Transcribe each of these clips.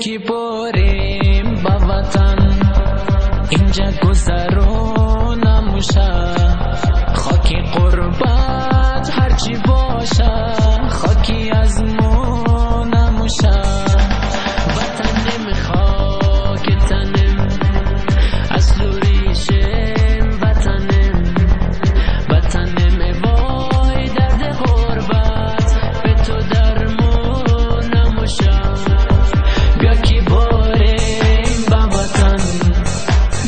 یکی بریم با وطن اینجا گذرونم موشه خاکی قربت هرچی باشه خاکی از مونم موشه وطنم خاکتنم اصل و ریشم وطنم وای درد غربت به تو درمونم موشه بیا کی بریم با وطن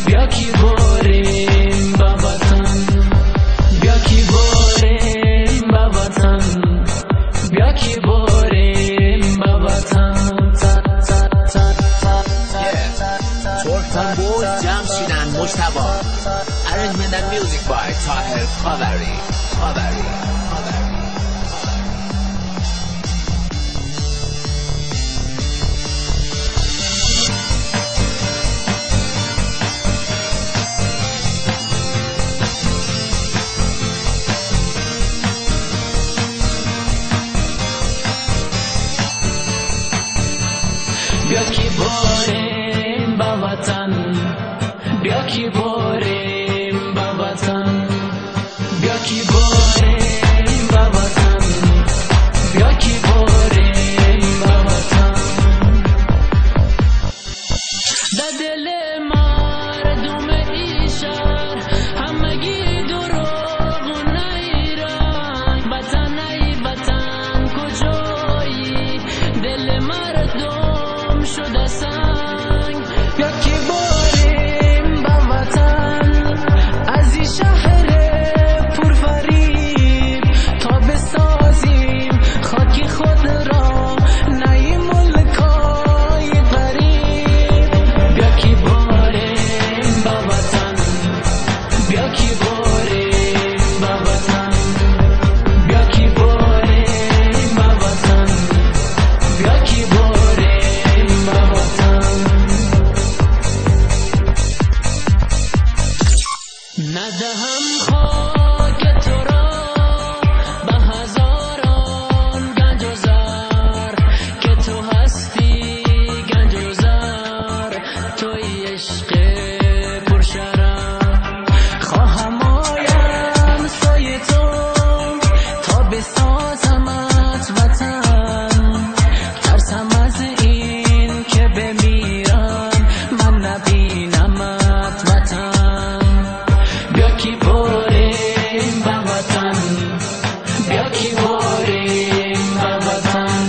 بیا کی بریم با وطن بیا کی بریم با وطن بیا کی بریم با وطن ترکتان بود جمشیدن مجتبی arrangement and music by Tahir Khavari بیا کی بریم با وطن بیا کی بریم با وطن بیا کی بریم با وطن بیا کی بریم با وطن در دل مردم این شهر همگی دروغ و نیرنگ وطن ای وطن کجایی دل مردم شده سنگ بیا کی بریم با وطن از این شهر پرفریب تا بسازیم خاکی خود را نی ملکای غریب بیا کی بریم با وطن بیا کی بریم با وطن بیا کی بریم با وطن بیا کی بریم با وطن ندهم خاک تو را به هزاران گنج و زر که تو هستی گنج و زر توی عشق پرشرم خواهم آیم سایه تو تا بسازمت وطن ترسم از این که بمیرم من نبینمت وطن بیا کی بریم با وطن بیا کی بریم با وطن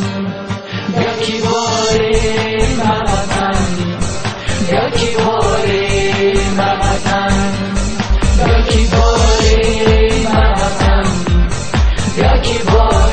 بیا کی بریم با وطن بیا کی بریم با وطن بیا کی بریم با وطن بیا کی بریم